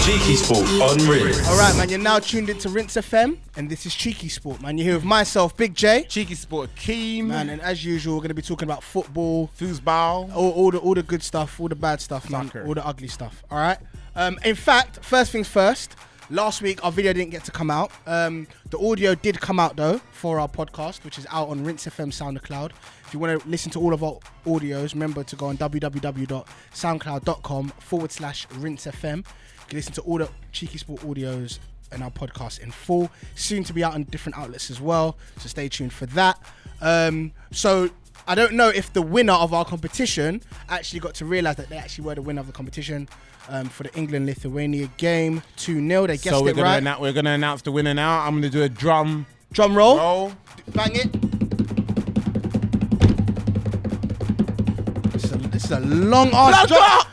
CheekySport on Rinse. Alright, man, you're now tuned into Rinse FM, and this is CheekySport, man. You're here with myself, Big J. CheekySport Keem. Man, and as usual, we're going to be talking about football, foosball, all the good stuff, all the bad stuff, man, all the ugly stuff, alright? In fact, first things first, last week our video didn't get to come out. The audio did come out, though, for our podcast, which is out on Rinse FM SoundCloud. If you want to listen to all of our audios, remember to go on www.soundcloud.com/rinsefm. You can listen to all the CheekySport audios and our podcast in full. Soon to be out on different outlets as well, so stay tuned for that. So I don't know if the winner of our competition actually got to realise that they actually were the winner of the competition for the England-Lithuania game, 2-0. They guessed it right. So we're going to announce the winner now. I'm going to do a drum roll. Bang it. This is a long ass drop.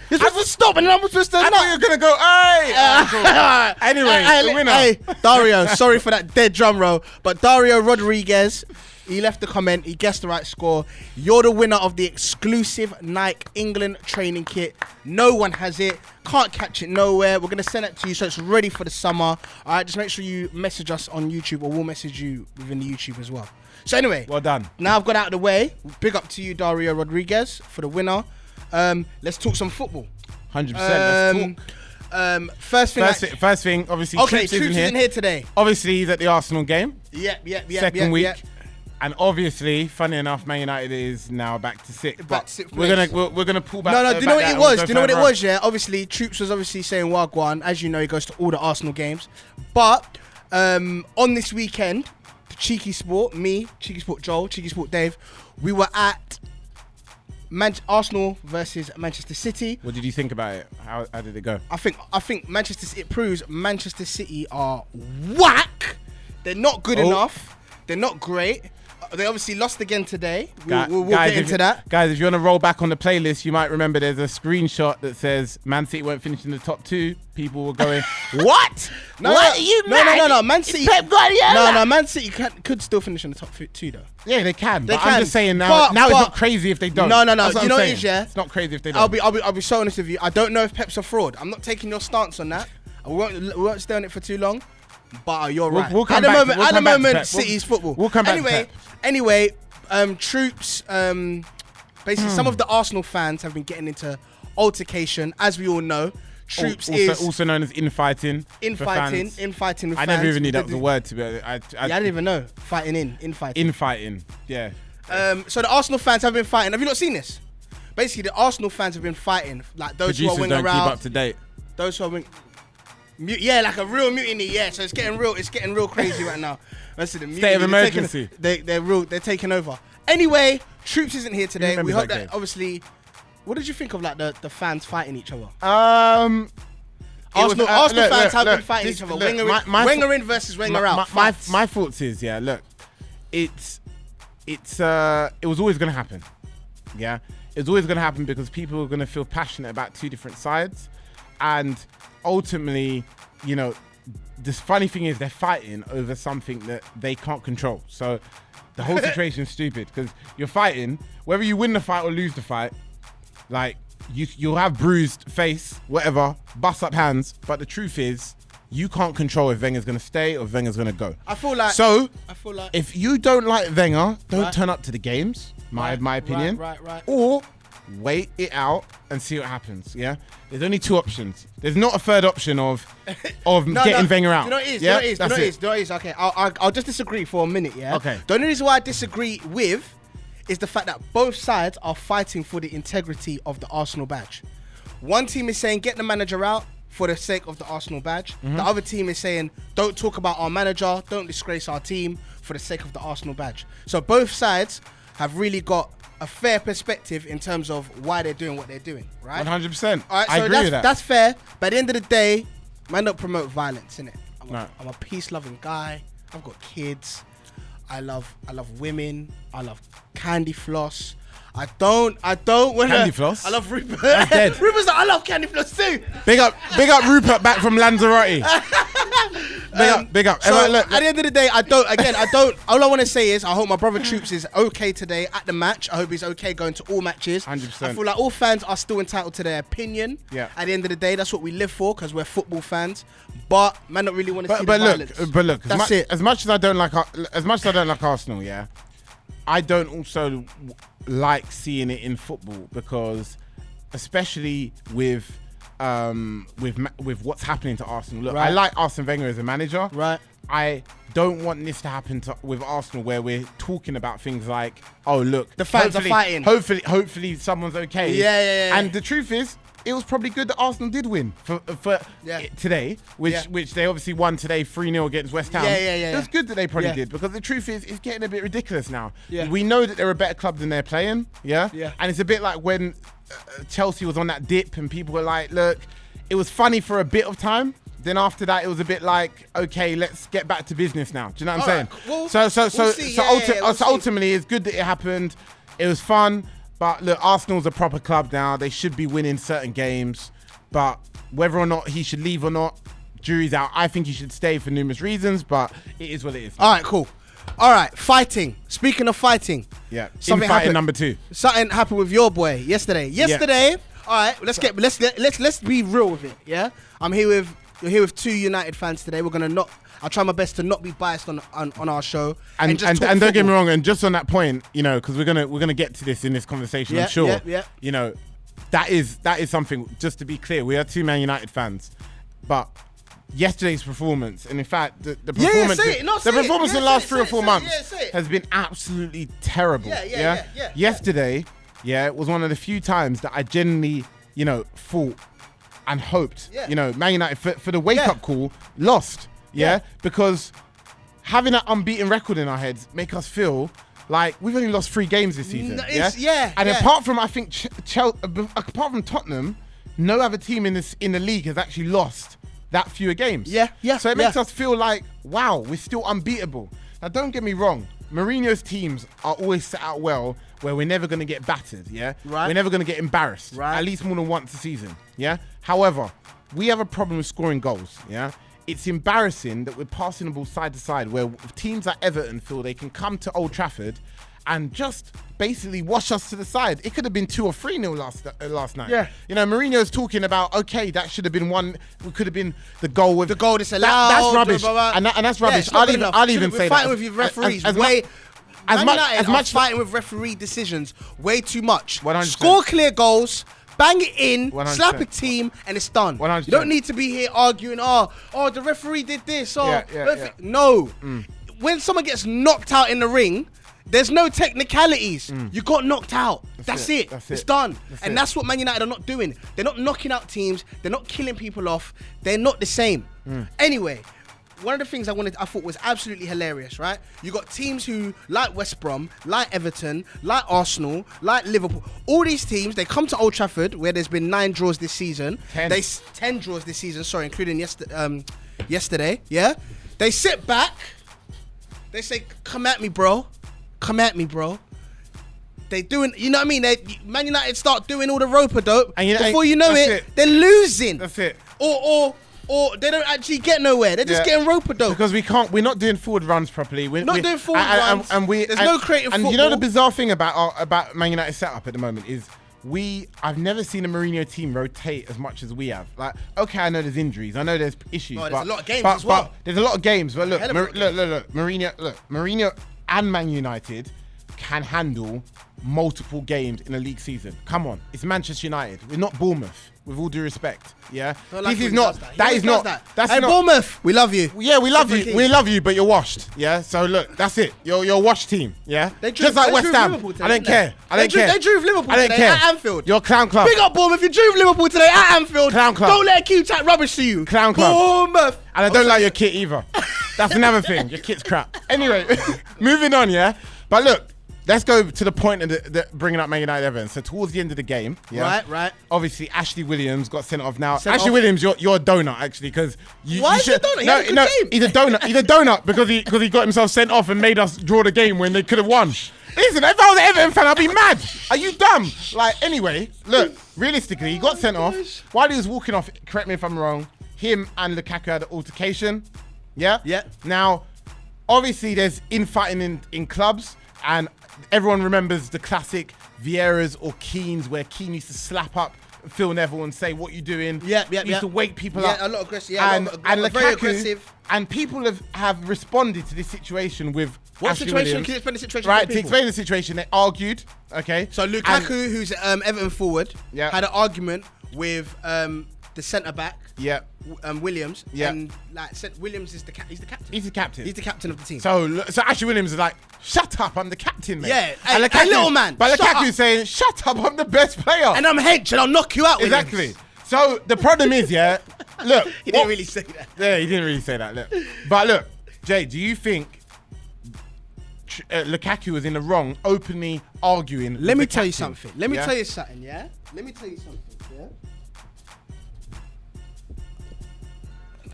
You're supposed to stop and I'm supposed to. I thought you were gonna go. Hey. Anyway, the winner. Hey, Dario. Sorry for that dead drum roll, but Dario Rodriguez. He left the comment. He guessed the right score. You're the winner of the exclusive Nike England training kit. No one has it. Can't catch it nowhere. We're going to send it to you so it's ready for the summer. All right, just make sure you message us on YouTube, or we'll message you within the YouTube as well. So anyway. Well done. Now I've got out of the way. Big up to you, Dario Rodriguez, for the winner. Let's talk some football. 100%. Let's talk. First thing, obviously, okay, Troops isn't here today. Obviously, he's at the Arsenal game. Second week. Yep. And obviously, funny enough, Man United is now back to sixth. We're gonna pull back. No. Do you know what it was? Do you know what it was? Yeah. Obviously, Troops was obviously saying Wagwan. As you know, he goes to all the Arsenal games. But on this weekend, CheekySport, me, CheekySport Joel, CheekySport Dave, we were at Arsenal versus Manchester City. What did you think about it? How did it go? I think Manchester City, it proves Manchester City are whack. They're not good enough. They're not great. They obviously lost again today. We'll get into that. Guys, if you want to roll back on the playlist, you might remember there's a screenshot that says Man City won't finish in the top 2. People were going, what? No, Man City. Pep Guardiola. No, Man City could still finish in the top 2 though. Yeah, they can. I'm just saying now it's not crazy if they don't. No. You know what it is, yeah? It's not crazy if they don't. I'll be so honest with you. I don't know if Pep's a fraud. I'm not taking your stance on that. We won't stay on it for too long. But you're right. At the moment, City's football. We'll come back. Anyway, Troops. Basically, some of the Arsenal fans have been getting into altercation, as we all know. Troops is also known as infighting. Infighting with fans. I never even knew that was a word to be honest. I didn't even know. Infighting. Infighting. Yeah. So the Arsenal fans have been fighting. Have you not seen this? Basically, the Arsenal fans have been fighting, like those Producers who are wing don't around. Keep up to date. Those who are wing. Yeah, like a real mutiny. Yeah, so it's getting real crazy right now. Listen, the mutiny, state of emergency. They're taking over. Anyway, Troops isn't here today. We hope that obviously. What did you think of like the fans fighting each other? Arsenal fans have been fighting each other. Wenger in versus Wenger out. My thoughts is look, it was always gonna happen. Yeah, it's always gonna happen because people are gonna feel passionate about two different sides, and ultimately, this funny thing is they're fighting over something that they can't control. So the whole situation is stupid because you're fighting, whether you win the fight or lose the fight, like you'll have bruised face, whatever, bust up hands. But the truth is, you can't control if Wenger's going to stay or if Wenger's going to go. I feel like if you don't like Wenger, don't turn up to the games, my opinion. Right. Or wait it out and see what happens. Yeah, there's only two options. There's not a third option of getting Wenger out. You know what it is? Okay, I'll just disagree for a minute. Yeah. Okay. The only reason why I disagree with is the fact that both sides are fighting for the integrity of the Arsenal badge. One team is saying get the manager out for the sake of the Arsenal badge. Mm-hmm. The other team is saying don't talk about our manager, don't disgrace our team for the sake of the Arsenal badge. So both sides have really got a fair perspective in terms of why they're doing what they're doing, right? 100%. All right, so I agree with that. That's fair. But at the end of the day, man, don't promote violence, innit? I'm a peace-loving guy. I've got kids. I love women. I love candy floss. I don't want Candy floss? I love Rupert. That's dead. Rupert's like, I love candy floss too. Big up Rupert back from Lanzarote. Big up. So Look. at the end of the day, I don't. All I want to say is, I hope my brother Troops is okay today at the match. I hope he's okay going to all matches. 100%. I feel like all fans are still entitled to their opinion. Yeah. At the end of the day, that's what we live for because we're football fans. But man, don't really want to see the violence. But look. That's it. As much as I don't like Arsenal, yeah, I don't also like seeing it in football because, especially with what's happening to Arsenal. Look, Right. I like Arsene Wenger as a manager. Right. I don't want this to happen with Arsenal where we're talking about things like, oh look, The fans are fighting. Hopefully someone's okay. Yeah. And the truth is, it was probably good that Arsenal did win for today, which they obviously won today 3-0 against West Ham. Yeah. It was good that they probably Yeah. did because the truth is, it's getting a bit ridiculous now. Yeah. We know that they're a better club than they're playing. Yeah. And it's a bit like when Chelsea was on that dip and people were like, look, it was funny for a bit of time. Then after that, it was a bit like, okay, let's get back to business now. Do you know what I'm saying? Well, So we'll see. We'll see. ultimately, it's good that it happened. It was fun. But look, Arsenal's a proper club now. They should be winning certain games. But whether or not he should leave or not, jury's out. I think he should stay for numerous reasons, but it is what it is. All right, cool. All right, fighting. Speaking of fighting. Yeah. Something Infighting happened. number 2. Something happened with your boy yesterday. All right, let's be real with it. Yeah, you're here with 2 United fans today. I'll try my best to not be biased on our show. And just talk don't get me football. wrong. And just on that point, you know, because we're gonna get to this in this conversation, I'm sure. Yeah. You know, that is something. Just to be clear, we are 2 Man United fans, but yesterday's performance, and in fact, the performance, say it. No, the say it. performance Yeah, in the last say 3 or it, 4 say it. months Yeah, say it. has been absolutely terrible. Yeah. Yesterday, it was one of the few times that I genuinely, you know, thought and hoped, Yeah. you know, Man United for the wake-up call lost, because having that unbeaten record in our heads make us feel like we've only lost 3 games this season. And apart from, I think, apart from Tottenham, no other team in the league has actually lost that fewer games. So it makes us feel like, wow, we're still unbeatable. Now, don't get me wrong. Mourinho's teams are always set out well where we're never going to get battered, Right. We're never going to get embarrassed, Right. at least more than once a season, However, we have a problem with scoring goals, It's embarrassing that we're passing the ball side to side where teams like Everton feel they can come to Old Trafford and just basically wash us to the side. It could have been 2 or 3-0 last night. Yeah. You know, Mourinho's talking about, okay, that should have been one. It could have been the goal with The goal that's allowed. That's rubbish, blah, blah, blah. and that's rubbish. it's not good enough. I'll even say We're that. fighting with your referees. As much fighting with referee decisions way too much. 100%. Score clear goals. Bang it in, 100%. slap a team, and it's done. 100%. You don't need to be here arguing, oh, the referee did this. Yeah. No. When someone gets knocked out in the ring, there's no technicalities. You got knocked out. That's it. It's done. That's what Man United are not doing. They're not knocking out teams. They're not killing people off. They're not the same. Anyway, one of the things I thought was absolutely hilarious, right? You got teams who, like West Brom, like Everton, like Arsenal, like Liverpool. All these teams, they come to Old Trafford, where there's been 9 draws this season. 10 draws this season, sorry, including yesterday, yeah? They sit back. They say, come at me, bro. Come at me, bro. They doing, you know what I mean? Man United start doing all the rope-a-dope. Before you know it, they're losing. That's it. Or they don't actually get nowhere. They're just getting rope-a-dope. Because we're not doing forward runs properly. We're not doing forward runs. There's no creative football. And you know the bizarre thing about Man United's setup at the moment is I've never seen a Mourinho team rotate as much as we have. Like, okay, I know there's injuries. I know there's issues. There's a lot of games as well. But there's a lot of games. But look, Mourinho and Man United can handle multiple games in a league season. Come on, it's Manchester United. We're not Bournemouth. With all due respect, this is not. That is not. That's hey, not. Bournemouth, we love you. Yeah, we love you. We love you, but you're washed. Yeah. So look, that's it. You're a washed team. Yeah. Just like West Ham. I don't care. They drew with Liverpool today at Anfield. You're a clown club. Big up Bournemouth. You drew with Liverpool today at Anfield. Clown club. Don't let Q chat rubbish to you. Clown club. Bournemouth. And I don't like your kit either. That's another thing. Your kit's crap. Anyway, moving on. Yeah. But look. Let's go to the point of bringing up Man United Everton. So towards the end of the game, right. Obviously, Ashley Williams got sent off. Now, Williams, you're a donut actually, because why is he a donut? He had a good game. He's a donut. He's a donut because he got himself sent off and made us draw the game when they could have won. Listen, if I was an Everton fan, I'd be mad. Are you dumb? Like, anyway, look, realistically, he got sent off while he was walking off. Correct me if I'm wrong. Him and Lukaku had an altercation. Yeah? Yeah. Now, obviously, there's infighting in clubs, and everyone remembers the classic Vieiras or Keanes, where Keane used to slap up Phil Neville and say, "What you doing?" Yeah. He used to wake people up. Yeah, a lot of aggressive. Yeah, and Lukaku, very aggressive. And people have responded to this situation with What Ashley situation? Williams. Can you explain the situation? Right, for to people? explain the situation, they argued. Okay. So Lukaku, who's Everton forward, Yeah. had an argument with the centre back. Yeah. Williams. Yeah. And Williams is he's the captain. He's the captain. He's the captain of the team. So Ashley Williams is like, "Shut up, I'm the captain, mate." Yeah, and hey, little man, But shut Lukaku's up. saying, "Shut up, I'm the best player." and I'm hench and I'll knock you out. Williams. Exactly. So the problem is, yeah, look. He didn't really say that. Yeah, he didn't really say that. Look. But look, Jay, do you think Lukaku was in the wrong openly arguing? Let me with the tell you captain? something. Let me Yeah? tell you something, yeah? Let me tell you something, yeah?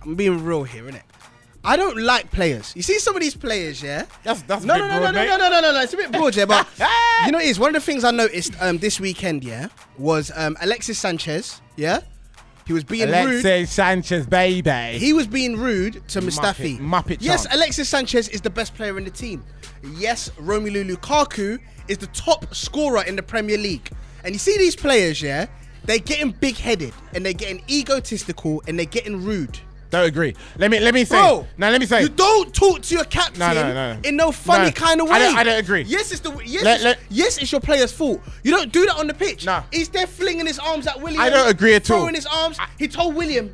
I'm being real here, innit? I don't like players. You see some of these players, yeah? That's No, a bit no, broad, mate. no. It's a bit broad, yeah, but you know what it is? One of the things I noticed this weekend, yeah, was Alexis Sanchez, yeah? He was being rude. Alexis Sanchez, baby. He was being rude to Mustafi. Muppet Yes, chance. Alexis Sanchez is the best player in the team. Yes, Romelu Lukaku is the top scorer in the Premier League. And you see these players, yeah? They're getting big-headed and they're getting egotistical and they're getting rude. Don't agree. Let me say. Bro, Now let me say. you don't talk to your captain No. in no funny No, kind of way. I don't agree. Yes, it's your player's fault. You don't do that on the pitch. No. He's there flinging his arms at William. I don't agree at all. Throwing his arms. He told William,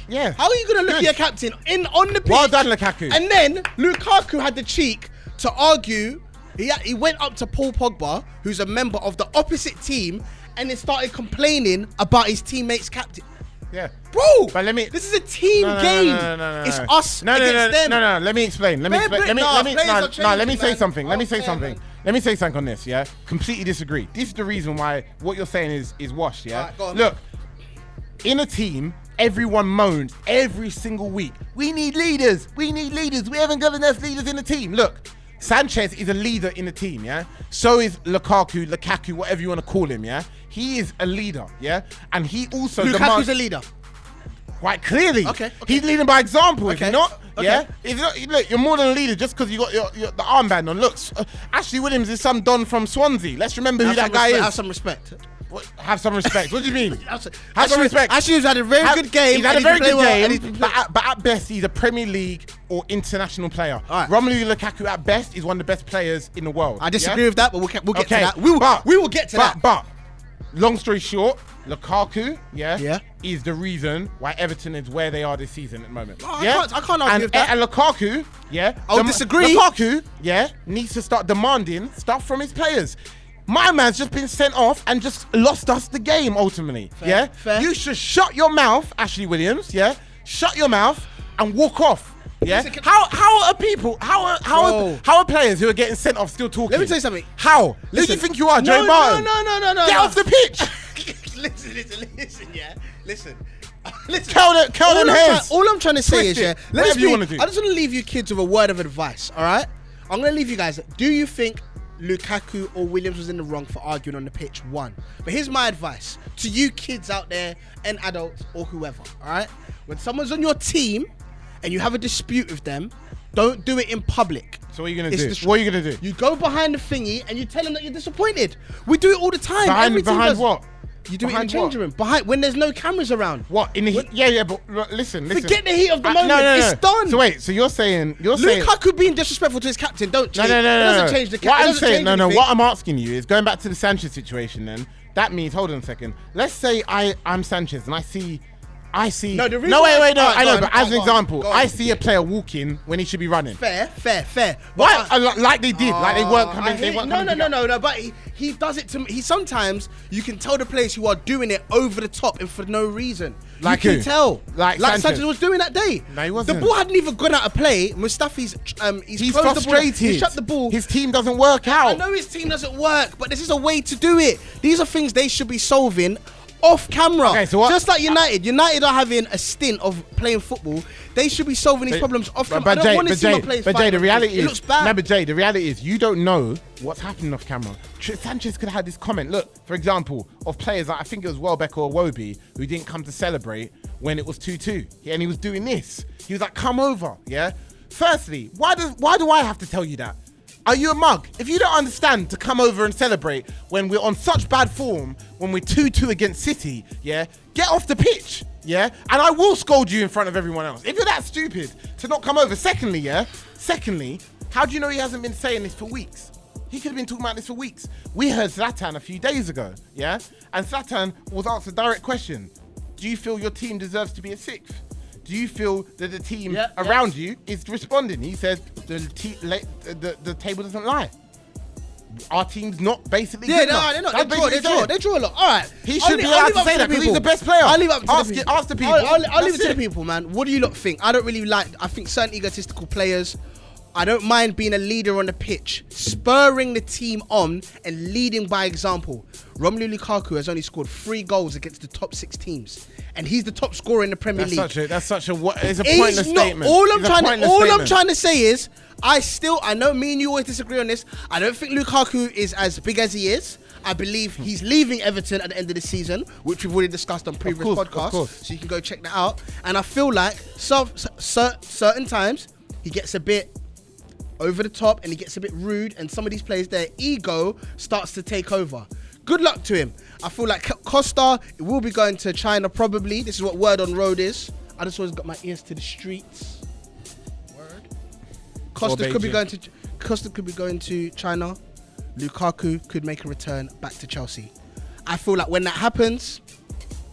Yeah. how are you going to look at Good. your captain on the pitch? Well done, Lukaku. And then Lukaku had the cheek to argue. He went up to Paul Pogba, who's a member of the opposite team, and then started complaining about his teammates' captain. Yeah. Bro, But let me. this is a team No, game. no. It's us No, against them. No. Let me explain. Let me Fair explain. play. Let me Nah, players are let me changing, say man. something. Let me say Okay, something. man. Let me say something on this. Yeah. Completely disagree. This is the reason why what you're saying is washed. Yeah. Alright, go on. Look, in a team, everyone moans every single week. We need leaders. We need leaders. We haven't got enough leaders in the team. Look. Sanchez is a leader in the team, yeah? So is Lukaku, whatever you want to call him, yeah? He is a leader, yeah? And he also Lukaku's a leader. quite clearly. Okay. He's leading by example, is he Okay. not? Okay. Yeah? He's not, look, you're more than a leader just because you got the armband on. Look, Ashley Williams is some don from Swansea. Let's remember who that guy is. Have some respect. Have some respect. What do you mean? Have some respect. Ashley's had a very good game. He's had a and very been good playing well, and game, he's been but at best, he's a Premier League or international player. All right. Romelu Lukaku, at best, is one of the best players in the world. I disagree yeah? with that, but we'll get Okay, to that. We will get to that. But, long story short, Lukaku, Yeah. is the reason why Everton is where they are this season at the moment. Oh, I yeah? can't argue with that. And Lukaku, I'll disagree. Lukaku, needs to start demanding stuff from his players. My man's just been sent off and just lost us the game ultimately. Fair. You should shut your mouth, Ashley Williams. Shut your mouth and walk off. Yeah. Listen, How are people? How are players who are getting sent off still talking? Let me tell you something. How? Who do you Listen. think you are, No, Joe Barton? No. Get off the pitch. Listen, yeah. Listen. Curl them heads. All I'm trying to say Twist is, it. let's Whatever you wanna do. I just want to leave you kids with a word of advice, all right? I'm going to leave you guys. Do you think Lukaku or Williams was in the wrong for arguing on the pitch? One. But here's my advice to you kids out there and adults or whoever, all right? When someone's on your team and you have a dispute with them, don't do it in public. So what are you going to do? What are you going to do? You go behind the thingy and you tell them that you're disappointed. We do it all the time. Every team Behind does. what? You do Behind it in the changing room. Behind when there's no cameras around. What in the heat? Yeah, but listen. Forget the heat of the moment. No. It's done. So wait, so you're saying Lukaku being disrespectful to his captain. Don't change. No. It doesn't change the captain. What I'm saying, what I'm asking you is going back to the Sanchez situation. Then that means, hold on a second. Let's say I'm Sanchez and I see. No, the reason wait. why- No, Alright, I go know, on, but go as on, an go on, example, go on. I see a player walking when he should be running. Fair. What? Like they did, like they weren't coming. They weren't coming. No. But he does it to me. He sometimes you can tell the players who are doing it over the top and for no reason. Like you who? can tell. Like Sanchez was doing that day. No, he wasn't. The ball hadn't even gone out of play. Mustafi's He's closed frustrated. the ball. He shut the ball. His team doesn't work out. I know his team doesn't work, but this is a way to do it. These are things they should be solving off camera. Okay, so what? Just like United are having a stint of playing football. They should be solving these problems off camera. I don't want to see my players But Jay, fight. the reality it is, looks bad. no, but Jay, the reality is, you don't know what's happening off camera. Sanchez could have had this comment. Look, for example, of players like I think it was Welbeck or Iwobi who didn't come to celebrate when it was 2-2, and he was doing this. He was like, come over, yeah? Firstly, why do I have to tell you that? Are you a mug? If you don't understand to come over and celebrate when we're on such bad form, when we're 2-2 against City, yeah? Get off the pitch, yeah? And I will scold you in front of everyone else. If you're that stupid to not come over. Secondly, how do you know he hasn't been saying this for weeks? He could have been talking about this for weeks. We heard Zlatan a few days ago, yeah? And Zlatan was asked a direct question. Do you feel your team deserves to be a sixth? Do you feel that the team around you is responding? He said the table doesn't lie. Our team's not basically good enough. They're not. They draw a lot. All right. He should be allowed to say that because he's the best player. I'll leave it up to the people. Ask the people. I'll leave it to the people, man. What do you lot think? I don't really like, I think certain egotistical players, I don't mind being a leader on the pitch, spurring the team on and leading by example. Romelu Lukaku has only scored 3 goals against the top 6 teams, and he's the top scorer in the Premier League. It's a pointless statement. All I'm trying to say is, I know me and you always disagree on this. I don't think Lukaku is as big as he is. I believe he's leaving Everton at the end of the season, which we've already discussed on previous podcasts, so you can go check that out. And I feel like certain times he gets a bit over the top and he gets a bit rude, and some of these players, their ego starts to take over. Good luck to him. I feel like Costa will be going to China probably. This is what word on road is. I just always got my ears to the streets. Word. Costa could be going to China. Lukaku could make a return back to Chelsea. I feel like when that happens,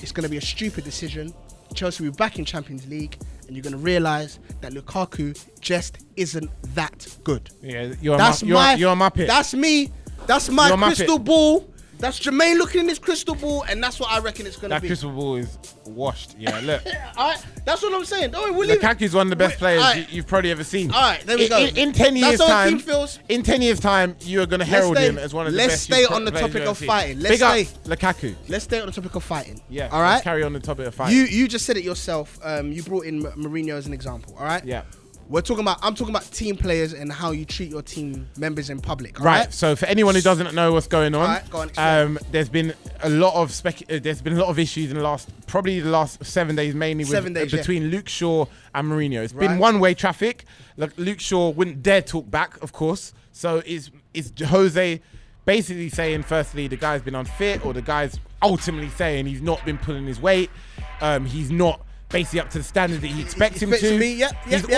it's going to be a stupid decision. Chelsea will be back in Champions League, and you're going to realise that Lukaku just isn't that good. Yeah, you're a Muppet. That's me. That's my crystal ball. That's Jermaine looking in his crystal ball, and that's what I reckon it's going to be. That crystal ball is washed. Yeah, look. All right, that's what I'm saying. Lukaku's one of the best players you've probably ever seen. All right, there we go. In 10 years' time, you are going to herald him as one of the best. Let's stay on the topic of fighting. Lukaku. Let's stay on the topic of fighting. Yeah. All right. Let's carry on the topic of fighting. You just said it yourself. You brought in Mourinho as an example. All right. Yeah. I'm talking about team players and how you treat your team members in public. Right. So for anyone who doesn't know what's going on, go on, there's been a lot of issues in the last 7 days, mainly between Luke Shaw and Mourinho. It's been one-way traffic. Luke Shaw wouldn't dare talk back, of course. So it's Jose basically saying, firstly, the guy's been unfit, or the guy's ultimately saying he's not been pulling his weight. He's not basically up to the standard that he expects him to.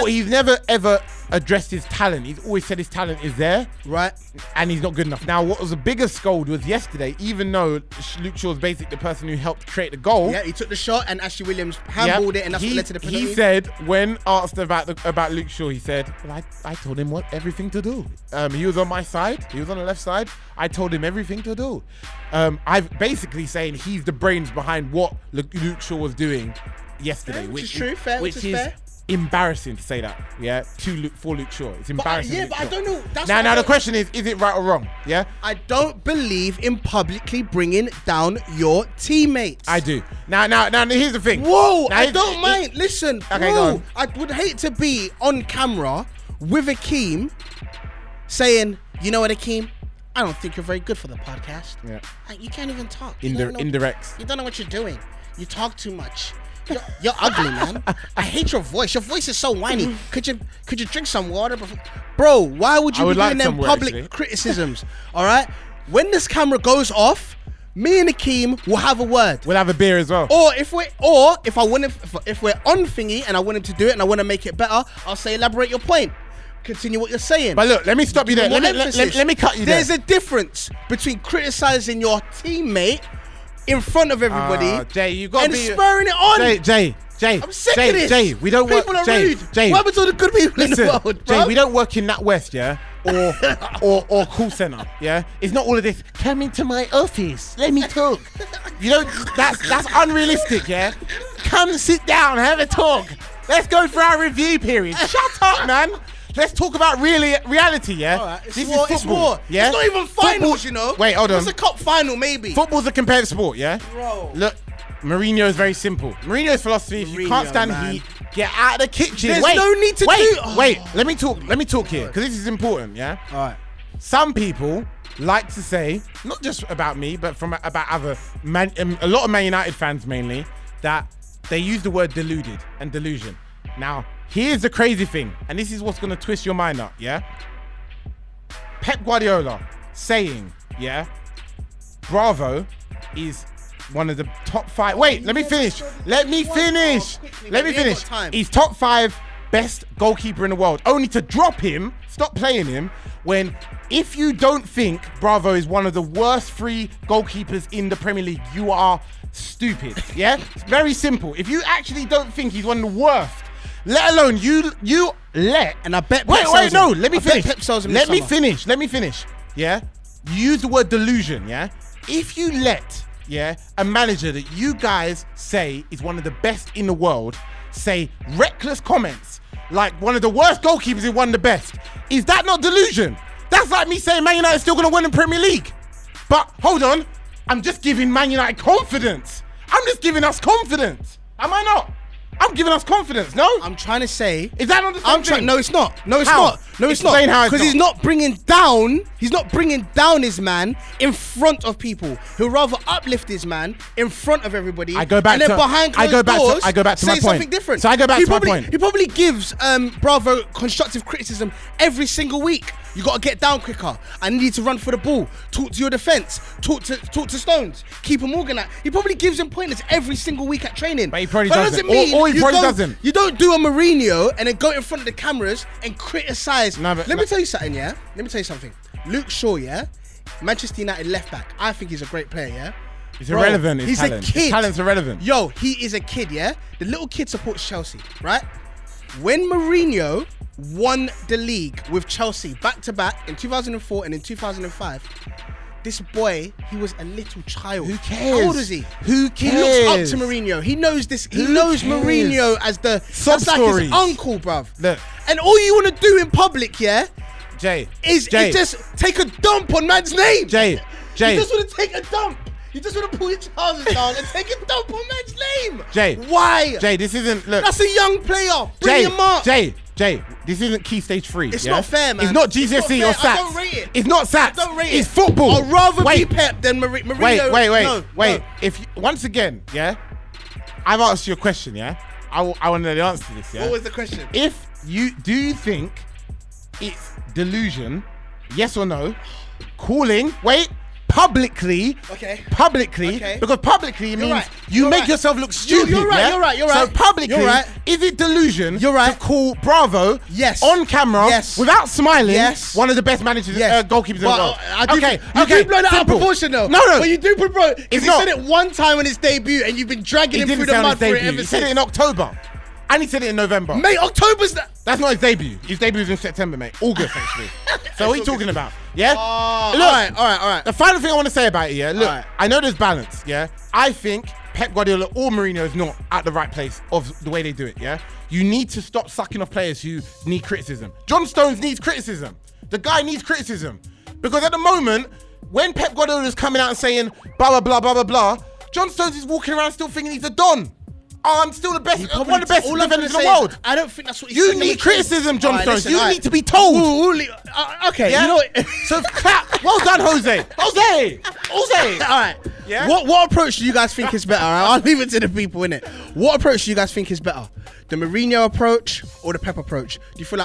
He's never ever addressed his talent. He's always said his talent is there, right? And he's not good enough. Now, what was a bigger scold was yesterday, even though Luke Shaw's basically the person who helped create the goal. Yeah, he took the shot and Ashley Williams handballed it, and that's what led to the penalty. He said, when asked about Luke Shaw, he said, well, I told him everything to do. He was on my side. He was on the left side. I told him everything to do. I've basically saying he's the brains behind what Luke Shaw was doing yesterday, which is true, fair. Embarrassing to say that, for Luke Shaw. It's embarrassing. But I don't know. Now the question is it right or wrong? Yeah. I don't believe in publicly bringing down your teammates. I do. Now here's the thing. Whoa, I don't mind. Listen, okay, bro, I would hate to be on camera with Akeem saying, you know what, Akeem? I don't think you're very good for the podcast. Yeah. You can't even talk. Indirects. You don't know what you're doing. You talk too much. You're ugly, man. I hate your voice. Your voice is so whiny. Could you drink some water before? Bro, why would you be doing them public criticisms? All right? When this camera goes off, me and Akeem will have a word. We'll have a beer as well. If we're on thingy and I want him to do it and I want to make it better, I'll say elaborate your point. Continue what you're saying. But look, let me stop you there. Let me cut you there. There's a difference between criticizing your teammate in front of everybody, Jay, you got and spurring it on. Jay, I'm sick of this. Jay, we don't people work. Are rude. Jay, what happened to all the good people in the world, bro? Jay, we don't work in that West, yeah, or call center, yeah. It's not all of this. Come into my office, let me talk. You know, that's unrealistic, yeah. Come sit down, have a talk. Let's go for our review period. Shut up, man. Let's talk about reality, yeah? All right, this is football. Yeah? It's not even finals, you know? Wait, hold on. It's a cup final, maybe. Football's a competitive sport, yeah? Bro. Look, Mourinho is very simple. Mourinho's philosophy, if you can't stand heat, get out of the kitchen. There's no need to Wait, let me talk here, because this is important, yeah? All right. Some people like to say, not just about me, but about other a lot of Man United fans mainly, that they use the word deluded and delusion. Now, here's the crazy thing, and this is what's going to twist your mind up, yeah? Pep Guardiola saying, yeah, Bravo is one of the top 5. Wait, let me finish. He's top 5 best goalkeeper in the world. Only to drop him, stop playing him, when if you don't think Bravo is one of the worst 3 goalkeepers in the Premier League, you are stupid, yeah? It's very simple. If you actually don't think he's one of the worst, let alone you let... And I bet... Let me finish, yeah? You use the word delusion, yeah? If you let, yeah, a manager that you guys say is one of the best in the world say reckless comments like one of the worst goalkeepers is one of the best, is that not delusion? That's like me saying Man United still going to win the Premier League. But hold on, I'm just giving Man United confidence. I'm just giving us confidence. Am I not? I'm giving us confidence, no? I'm trying to say... Is that not the same thing? No, it's not. No, it's How? not. No, it's Explain how not. it's Because not. he's not bringing down his man in front of people. He'll rather uplift his man in front of everybody. I go back and then to- behind I closed go back to- doors, I go back to my say point. something different. So I go back to my point. He probably gives Bravo constructive criticism every single week. You got to get down quicker. I need to run for the ball. Talk to your defense. Talk to Stones. Keep him organized. He probably gives him pointers every single week at training. But he probably that doesn't. mean Or he you probably go- doesn't. You don't do a Mourinho and then go in front of the cameras and criticize. No, but- Let me tell you something, yeah? Let me tell you something. Luke Shaw, yeah? Manchester United left back. I think he's a great player, yeah? It's irrelevant, his He's talent. a kid. His talent's irrelevant. Yo, he is a kid, yeah? The little kid supports Chelsea, right? When Mourinho won the league with Chelsea back-to-back in 2004 and in 2005, this boy, he was a little child. Who cares? How old is he? Who He looks cares? up to Mourinho. He knows this. He Who knows cares? Mourinho as the... Sob That's like stories. his uncle, bruv. Look. And all you want to do in public, yeah, Jay. is just take a dump on man's name. Jay. You just want to take a dump. You just want to pull your trousers down and take a dump on man's name. Jay. Why? Jay, this isn't... Look. That's a young player. Bring him up. Jay, this isn't Key Stage 3. It's yeah? not fair, man. It's not It's GCSE not or fair. SATs. I don't rate it. It's not SATs. I don't rate It's it. football. I'd rather Wait. be Pep than Mourinho. Wait. No. If you, once again, yeah, I've asked you a question, yeah. I want to know the answer to this, yeah. What was the question? Do you think it's delusion, yes or no, calling publicly, Okay. because publicly You're means right. you You're make right. yourself look stupid. You're right, yeah? you're right. So publicly, You're right. is it delusion You're right. to call Bravo Yes. on camera Yes. without smiling Yes. one of the best managers, Yes. goalkeepers in the But world? I do blow that out of simple. proportion though. No. But you do put bro. Because he not. said it one time on his debut and you've been dragging He him didn't through the say on his mud for it debut. ever He said it since. in October. And he said it in November. Mate, October's that. That's not his debut. His debut was in September, mate. August, actually. So what are you talking about? Yeah? Look, All right. the final thing I want to say about it, yeah? Look, Alright. I know there's balance, yeah? I think Pep Guardiola or Mourinho is not at the right place of the way they do it, yeah? You need to stop sucking off players who need criticism. John Stones needs criticism. The guy needs criticism. Because at the moment, when Pep Guardiola is coming out and saying blah, blah, blah, blah, blah, blah, John Stones is walking around still thinking he's a Don. Oh, I'm still the best, one of the best defenders in the world. I don't think that's what You need criticism, John Stones. You need to be told. Okay, Yeah? you know what? So clap. Well done, Jose. Jose. All right. Yeah? What approach do you guys think is better? All right? I'll leave it to the people, innit? What approach do you guys think is better? The Mourinho approach or the Pep approach? Do you feel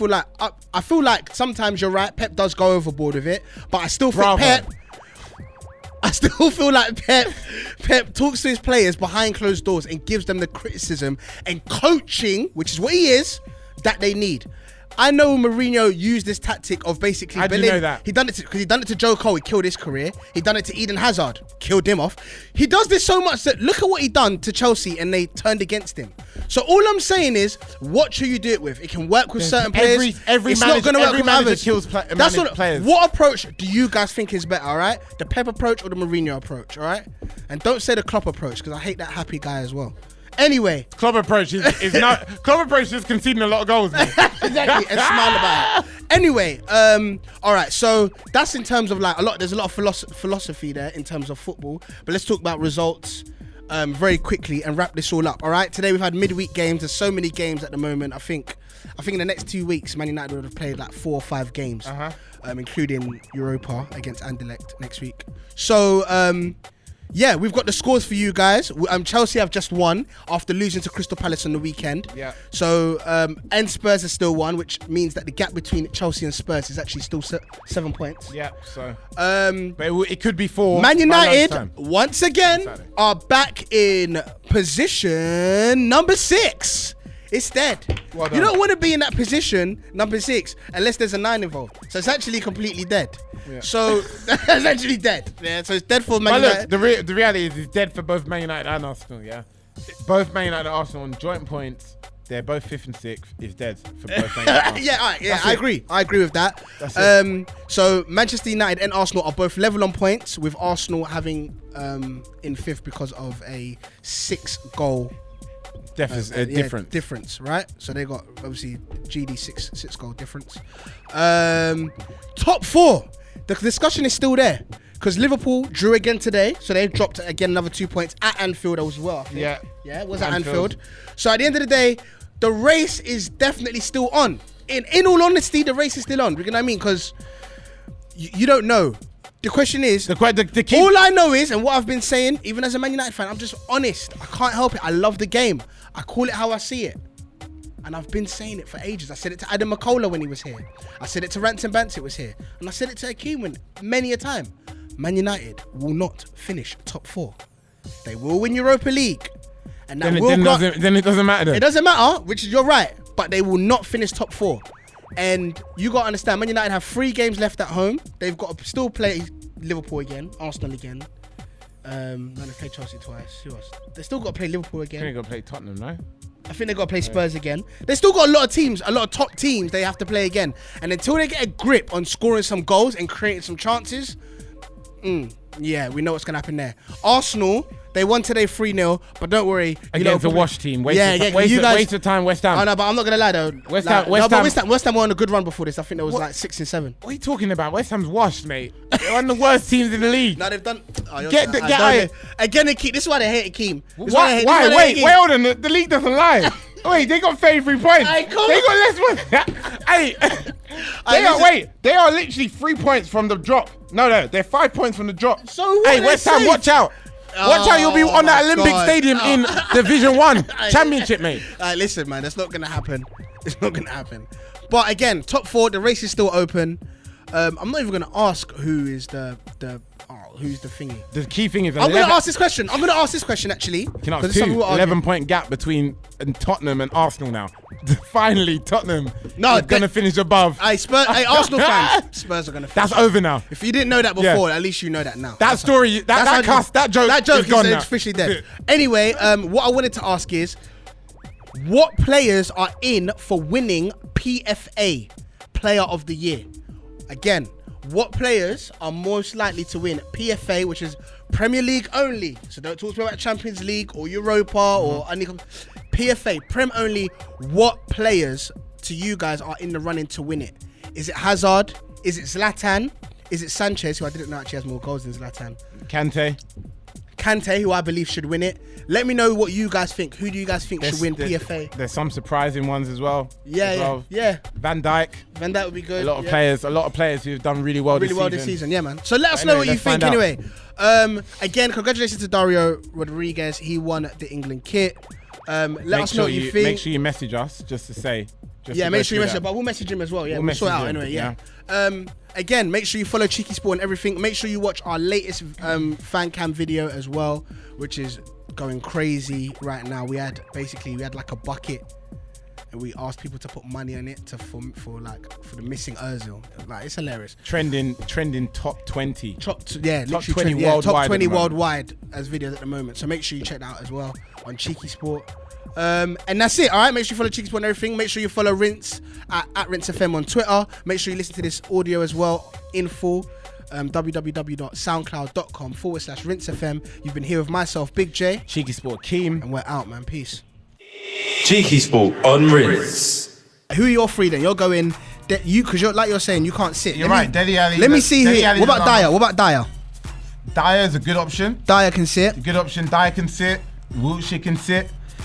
like I feel like sometimes you're right. Pep does go overboard with it, but I still think Bravo. I still feel like Pep talks to his players behind closed doors and gives them the criticism and coaching, which is what he is, that they need. I know Mourinho used this tactic of basically... How do you know that? He done it because he done it to Joe Cole. He killed his career. He done it to Eden Hazard. Killed him off. He does this so much that look at what he done to Chelsea and they turned against him. So all I'm saying is, what should you do it with? It can work with certain players. Every it's manager, not going to work every with manager others. kills players. What approach do you guys think is better, all right? The Pep approach or the Mourinho approach, all right? And don't say the Klopp approach because I hate that happy guy as well. Anyway. Club approach is not. Club approach is conceding a lot of goals. Man. Exactly, and smile about it. Anyway, all right, so that's in terms of like there's a lot of philosophy there in terms of football, but let's talk about results very quickly and wrap this all up. All right, today we've had midweek games. There's so many games at the moment. I think in the next 2 weeks, Man United would have played like 4 or 5 games, including Europa against Anderlecht next week. So yeah, we've got the scores for you guys. Chelsea have just won after losing to Crystal Palace on the weekend. Yeah. So, and Spurs have still won, which means that the gap between Chelsea and Spurs is actually still 7 points. Yeah. So, but it could be 4. Man United once again are back in position number 6. It's dead. Well done. You don't want to be in that position, number 6, unless there's a 9 involved. So it's actually completely dead. Yeah. So that's actually dead. Yeah. So it's dead for Man United. Look, the reality is it's dead for both Man United and Arsenal. Yeah. Both Man United and Arsenal on joint points. They're both 5th and 6th. It's dead for both Man United. And Yeah. All right. Yeah. I agree. I agree with that. That's it. So Manchester United and Arsenal are both level on points, with Arsenal having in 5th because of a 6-goal. Difference, right? So they got obviously GD 6 goal difference. Top 4. The discussion is still there because Liverpool drew again today, so they dropped again another 2 points at Anfield as well. I think. Yeah, it was at Anfield. So at the end of the day, the race is definitely still on. In all honesty, the race is still on. You know what I mean? Because you don't know. The question is, the key. All I know is, and what I've been saying, even as a Man United fan, I'm just honest. I can't help it. I love the game. I call it how I see it. And I've been saying it for ages. I said it to Adam McCullough when he was here. I said it to Ransom Bantz, it was here. And I said it to Akeem many a time. Man United will not finish top 4. They will win Europa League. And that then it doesn't matter then. It doesn't matter, which is, you're right. But they will not finish top 4. And you got to understand, Man United have 3 games left at home. They've got to still play Liverpool again, Arsenal again. No, they played Chelsea twice. Who else? They still got to play Liverpool again. They're going to play Tottenham, no? I think they got to play Spurs again. They still got a lot of teams, a lot of top teams they have to play again. And until they get a grip on scoring some goals and creating some chances, yeah, we know what's going to happen there. Arsenal, they won today 3-0, but don't worry. Against a wash team. Waste of time, West Ham. I know, but I'm not going to lie though. West Ham were on a good run before this. I think there was like 6 and 7. What are you talking about? West Ham's washed, mate. They're one of the worst teams in the league. No, they've done... Again, this is why they hate Akeem. Why? Wait, hold on. The league doesn't lie. Wait, they got 33 points. They got less points. Hey, they are literally 3 points from the drop. No, they're 5 points from the drop. So what? Hey, West Ham, watch out. Watch out, you'll be on that Olympic Stadium in Division 1 Championship, mate. Listen, man, that's not going to happen. It's not going to happen. But again, top 4, the race is still open. I'm not even going to ask who is who's the thingy. The key thing is... I'm going to ask this question. Actually. Can I ask 11-point gap between Tottenham and Arsenal now. Finally, Tottenham is going to finish above. Arsenal fans, Spurs are going to finish. That's over now. If you didn't know that before, at least you know that now. That story, that joke is gone now. Officially dead. Anyway, what I wanted to ask is, what players are in for winning PFA Player of the Year? Again, what players are most likely to win PFA, which is Premier League only? So don't talk to me about Champions League or Europa or any PFA, Prem only. What players to you guys are in the running to win it? Is it Hazard? Is it Zlatan? Is it Sanchez, who I didn't know actually has more goals than Zlatan? Kante, who I believe should win it. Let me know what you guys think. Who do you guys think should win PFA? There's some surprising ones as well. Yeah. Van Dijk would be good. A lot of players who've done really well this season. Yeah, man. So let us know what you think anyway. Again, congratulations to Dario Rodriguez. He won the England kit. Let us know what you think. Make sure you message us just to say. Make sure you message him, but we'll message him as well. Yeah, we'll sort it out anyway. Yeah. Again, make sure you follow CheekySport and everything. Make sure you watch our latest fan cam video as well, which is going crazy right now. We had like a bucket, and we asked people to put money on it for the missing Ozil. Like, it's hilarious. Trending top 20. Top 20 worldwide. Top 20 worldwide as videos at the moment. So make sure you check that out as well on CheekySport. And that's it. All right, make sure you follow CheekySport and everything. Make sure you follow Rinse at Rinse FM on Twitter. Make sure you listen to this audio as well in full. www.soundcloud.com/Rinse FM. You've been here with myself, Big J, CheekySport Keem, and we're out, man. Peace. CheekySport on Rinse. Who are your 3 then? You're going because you're saying you can't sit. You're right. Dele Alli. Let me see here. What about Dyer? Dyer is a good option. Dyer can sit. Good option. Dyer can sit. Wilshere can sit.